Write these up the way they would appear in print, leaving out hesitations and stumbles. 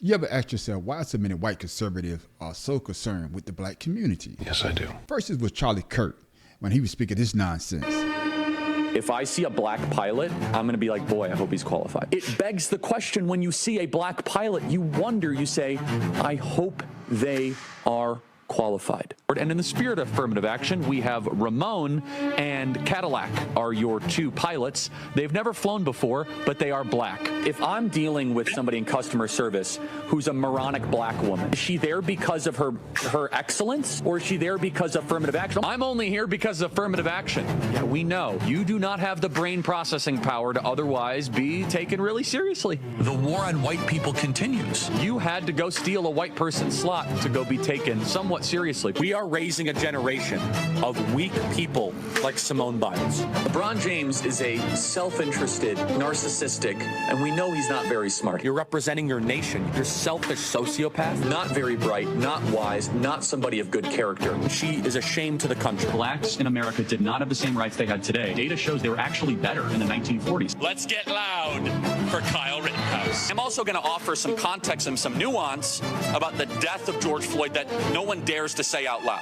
You ever ask yourself why so many white conservatives are so concerned with the black community? Yes, I do. First is with Charlie Kirk when he was speaking this nonsense. If I see a black pilot, I'm going to be like, boy, I hope he's qualified. It begs the question, when you see a black pilot, you wonder, you say, I hope they are qualified. And in the spirit of affirmative action, we have Ramon and Cadillac are your two pilots. They've never flown before, but they are black. If I'm dealing with somebody in customer service who's a moronic black woman, is she there because of her excellence, or is she there because of affirmative action? I'm only here because of affirmative action. Yeah, we know you do not have the brain processing power to otherwise be taken really seriously. The war on white people continues. You had to go steal a white person's slot to go be taken somewhat seriously. We are raising a generation of weak people like Simone Biles. LeBron James is a self-interested, narcissistic, and we know he's not very smart. You're representing your nation. You're selfish sociopath. Not very bright, not wise, not somebody of good character. She is a shame to the country. Blacks in America did not have the same rights they had today. Data shows they were actually better in the 1940s. Let's get loud for Kyle Rittenhouse. I'm also going to offer some context and some nuance about the death of George Floyd that no one dares to say out loud,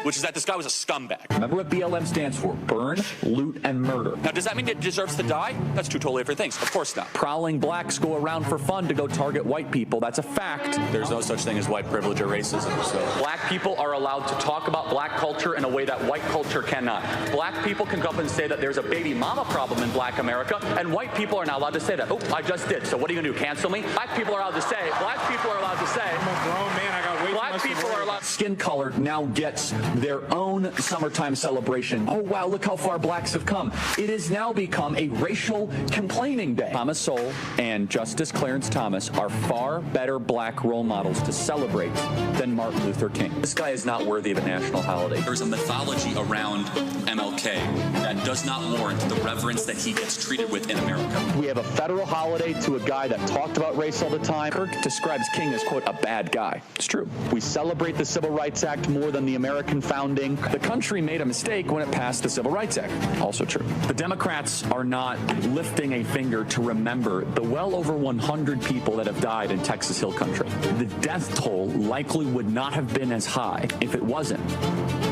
which is that this guy was a scumbag. Remember what BLM stands for? Burn, loot, and murder. Now, does that mean it deserves to die? That's two totally different things. Of course not. Prowling blacks go around for fun to go target white people. That's a fact. There's no such thing as white privilege or racism. So Black people are allowed to talk about black culture in a way that white culture cannot. Black people can go up and say that there's a baby mama problem in black America, and white people are not allowed to say that. Oh, I just did. So what are you going to do, cancel me? Black people are allowed to say, I'm a grown man. I got way black people are allowed. Skin color now gets their own summertime celebration. Oh, wow, look how far blacks have come. It has now become a racial complaining day. Thomas Sowell and Justice Clarence Thomas are far better black role models to celebrate than Martin Luther King. This guy is not worthy of a national holiday. There's a mythology around MLK that does not warrant the reverence that he gets treated with in America. We have a federal holiday to a guy that talked about race all the time. Kirk describes King as, quote, a bad guy. It's true. We celebrate the Civil Rights Act more than the American founding. The country made a mistake when it passed the Civil Rights Act. Also true. The Democrats are not lifting a finger to remember the well over 100 people that have died in Texas Hill Country. The death toll likely would not have been as high if it wasn't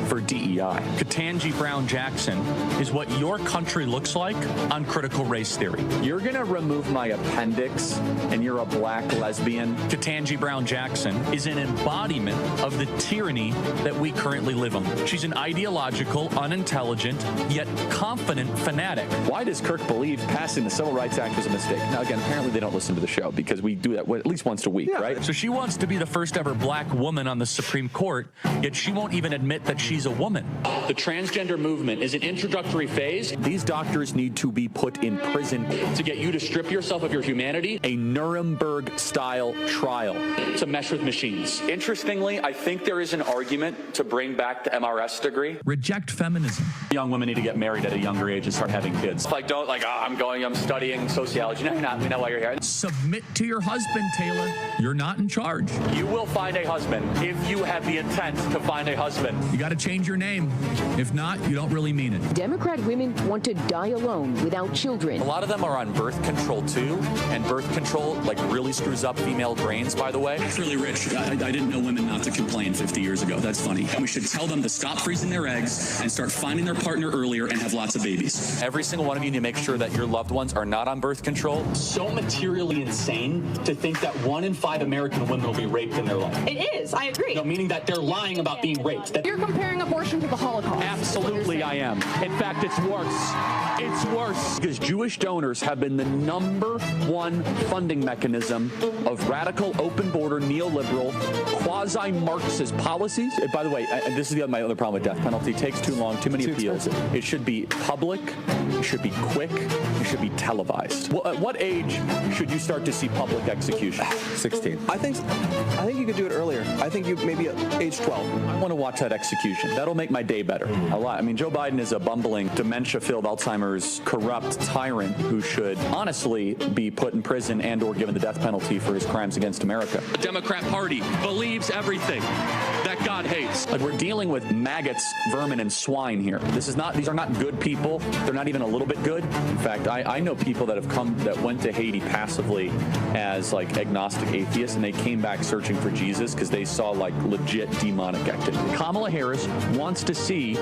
for DEI. Ketanji Brown Jackson is what your country looks like on critical race theory. You're going to remove my appendix and you're a black lesbian. Ketanji Brown Jackson is an embodiment of the tyranny that we currently live under. She's an ideological, unintelligent, yet confident fanatic. Why does Kirk believe passing the Civil Rights Act was a mistake? Now, again, apparently they don't listen to the show because we do that at least once a week, right? So she wants to be the first ever black woman on the Supreme Court, yet she won't even admit that she's a woman. The transgender movement is an introductory phase. These doctors need to be put in prison to get you to strip yourself of your humanity. A Nuremberg-style trial to mesh with machines. Interestingly, I think there is an argument to bring back the MRS degree. Reject feminism. Young women need to get married at a younger age and start having kids. I'm studying sociology. No, you're not. We know why you're here. Submit to your husband, Taylor. You're not in charge. You will find a husband if you have the intent to find a husband. You got to change your name. If not, you don't really mean it. Democrat women want to die alone without children. A lot of them are on birth control too, and birth control really screws up female brains, by the way. It's really rich. I didn't know women not to complain 50 years ago. That's funny. We should tell them to stop freezing their eggs and start finding their partner earlier and have lots of babies. Every single one of you need to make sure that your loved ones are not on birth control. So materially insane to think that 1 in 5 American women will be raped in their life. It is. I agree. No, meaning that they're lying about being raped. You're comparing abortion to the Holocaust. Absolutely, I am. In fact, it's worse. It's worse. Because Jewish donors have been the #1 funding mechanism of radical, open border, neoliberal, quasi-Marxist policies. And by the way, this is my other problem with death penalty. It takes too long, too many appeals. It should be public. It should be quick. It should be televised. Well, at what age should you start to see public execution? 16. I think you could do it earlier. I think you maybe at age 12. I want to watch that execution. That'll make my day better. A lot. I mean, Joe Biden is a bumbling, dementia-filled, Alzheimer's, corrupt tyrant who should honestly be put in prison and or given the death penalty for his crimes against America. The Democrat Party believes everything that God hates. We're dealing with maggots, vermin, and swine here. These are not good people. They're not even a little bit good. In fact, I know people that went to Haiti passively as like agnostic atheists, and they came back searching for Jesus because they saw like legit demonic activity. Kamala Harris wants to see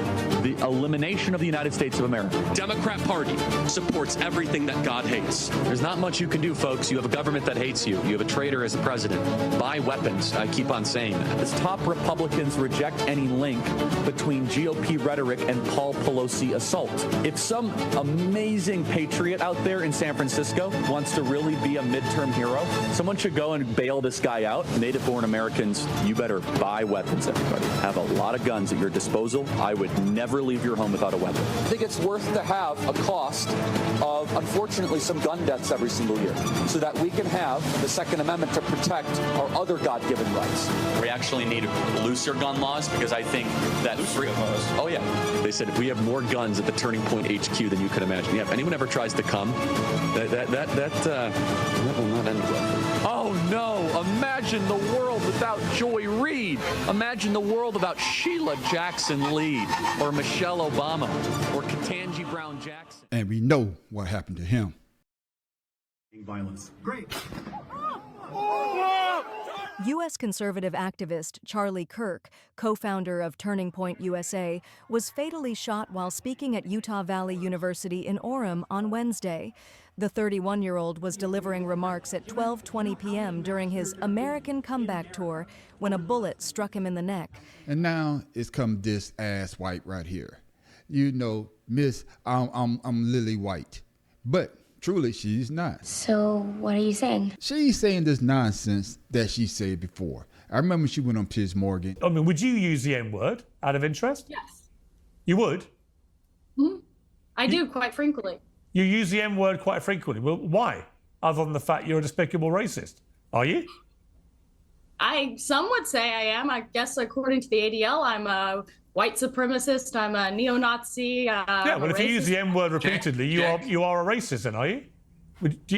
the elimination of the United States of America. Democrat Party supports everything that God hates. There's not much you can do, folks. You have a government that hates you. You have a traitor as a president. Buy weapons. I keep on saying that. As top Republicans reject any link between GOP rhetoric and Paul Pelosi assault. If some amazing patriot out there in San Francisco wants to really be a midterm hero, someone should go and bail this guy out. Native-born Americans, you better buy weapons, everybody. Have a lot of guns at your disposal. I would never leave your home without a weapon. I think it's worth to have a cost of, unfortunately, some gun deaths every single year so that we can have the Second Amendment to protect our other God-given rights. We actually need looser gun laws because I think that Oh, yeah. They said if we have more guns at the Turning Point HQ than you can imagine. Yeah, if anyone ever tries to come, that will not end well. Oh, no. Imagine the world without Joy Reid. Imagine the world without Sheila Jackson Lee or Michelle Obama or Ketanji Brown Jackson. And we know what happened to him. Violence. Great. U.S. conservative activist Charlie Kirk, co-founder of Turning Point USA, was fatally shot while speaking at Utah Valley University in Orem on Wednesday. The 31-year-old was delivering remarks at 12:20 p.m. during his American Comeback Tour when a bullet struck him in the neck. And now it's come this ass white right here. You know, Miss, I'm Lily White. But truly, she's not. So, what are you saying? She's saying this nonsense that she said before. I remember she went on Piers Morgan. I mean, would you use the N-word out of interest? Yes. You would? I do, quite frequently. You use the N-word quite frequently. Well, why? Other than the fact you're a despicable racist. Are you? Some would say I am. I guess according to the ADL, I'm a white supremacist. I'm a neo-Nazi. Yeah, well, if you use the N-word repeatedly, you are a racist, then, are you?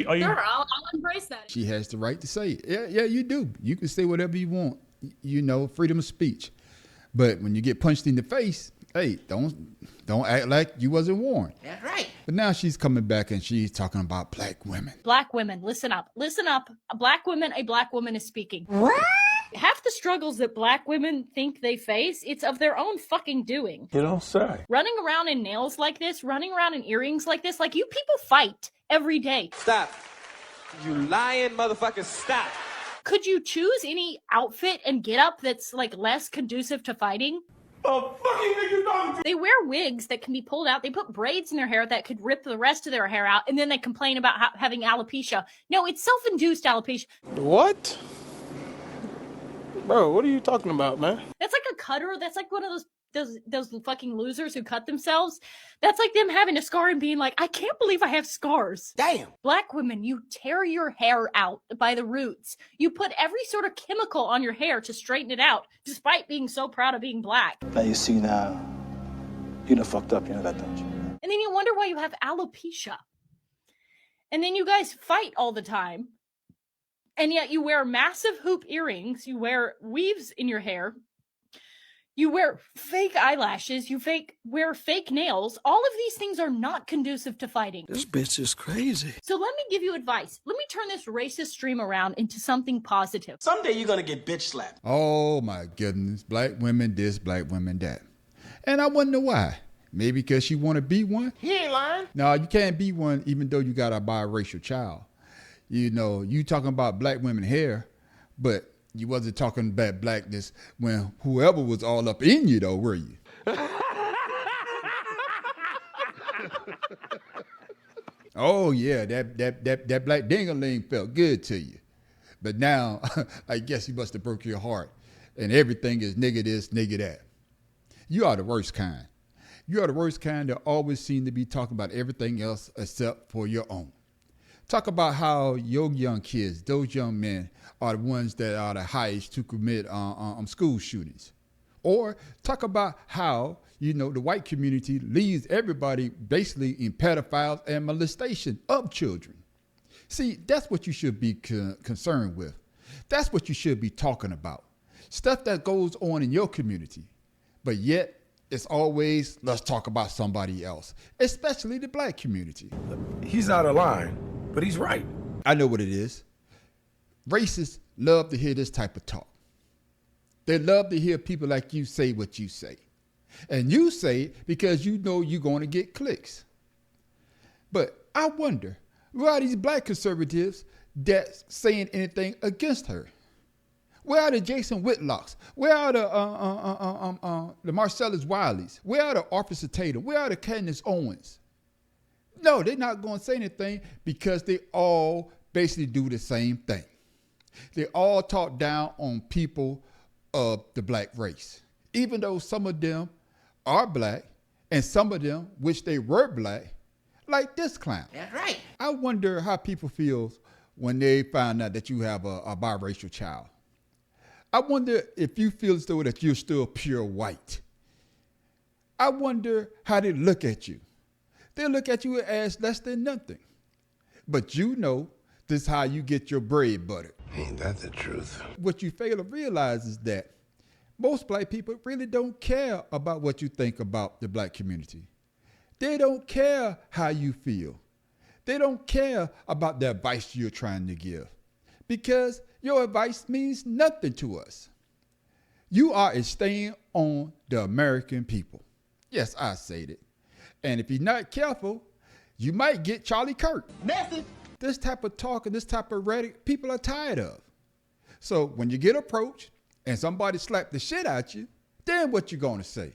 Are you? Sure, I'll embrace that. She has the right to say it. Yeah, you do. You can say whatever you want. You know, freedom of speech. But when you get punched in the face, hey, don't act like you wasn't warned. That's right. But now she's coming back and she's talking about black women. Black women, listen up. Listen up. A black woman is speaking. What? Half the struggles that black women think they face, it's of their own fucking doing. You don't say. Running around in nails like this, running around in earrings like this, like you people fight every day. Stop. You lying motherfucker, stop. Could you choose any outfit and get up that's like less conducive to fighting? Oh, fucking nigga, you talking to? They wear wigs that can be pulled out. They put braids in their hair that could rip the rest of their hair out, and then they complain about having alopecia. No, it's self-induced alopecia. What? Bro, what are you talking about, man? That's like a cutter. That's like one of those fucking losers who cut themselves. That's like them having a scar and being like, I can't believe I have scars. Damn. Black women, you tear your hair out by the roots. You put every sort of chemical on your hair to straighten it out, despite being so proud of being black. Now you see now, you done fucked up, you know that, don't you? And then you wonder why you have alopecia. And then you guys fight all the time. And yet you wear massive hoop earrings, you wear weaves in your hair, you wear fake eyelashes, you wear fake nails. All of these things are not conducive to fighting. This bitch is crazy. So let me give you advice. Let me turn this racist stream around into something positive. Someday you're gonna get bitch slapped. Oh my goodness, black women this, black women that. And I wonder why. Maybe because she want to be one? He ain't lying. No, you can't be one even though you got a biracial child. You know, you talking about black women hair, but you wasn't talking about blackness when whoever was all up in you, though, were you? Oh yeah, that black ding-a-ling felt good to you, but now I guess you must have broke your heart, and everything is nigga this, nigga that. You are the worst kind. You are the worst kind that always seem to be talking about everything else except for your own. Talk about how your young kids, those young men, are the ones that are the highest to commit school shootings. Or talk about how, you know, the white community leads everybody basically in pedophiles and molestation of children. See, that's what you should be concerned with. That's what you should be talking about. Stuff that goes on in your community. But yet, it's always, let's talk about somebody else, especially the black community. He's out of line, but he's right. I know what it is. Racists love to hear this type of talk. They love to hear people like you say what you say. And you say it because you know you're going to get clicks. But I wonder, where are these black conservatives that saying anything against her? Where are the Jason Whitlocks? Where are the Marcellus Wileys? Where are the Officer Tatum? Where are the Candace Owens? No, they're not going to say anything because they all basically do the same thing. They all talk down on people of the black race, even though some of them are black and some of them wish they were black, like this clown. That's right. I wonder how people feel when they find out that you have a biracial child. I wonder if you feel as though that you're still pure white. I wonder how they look at you. They look at you as less than nothing. But you know this is how you get your bread buttered. Ain't that the truth? What you fail to realize is that most black people really don't care about what you think about the black community. They don't care how you feel. They don't care about the advice you're trying to give because your advice means nothing to us. You are a stain on the American people. Yes, I said it. And if you're not careful, you might get Charlie Kirk. Message. This type of talk and this type of rhetoric, people are tired of. So when you get approached and somebody slap the shit out you, then what you gonna say?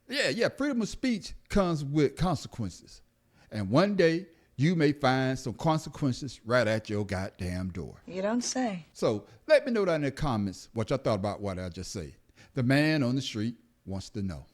Yeah, freedom of speech comes with consequences. And one day you may find some consequences right at your goddamn door. You don't say. So let me know down in the comments what y'all thought about what I just said. The man on the street wants to know.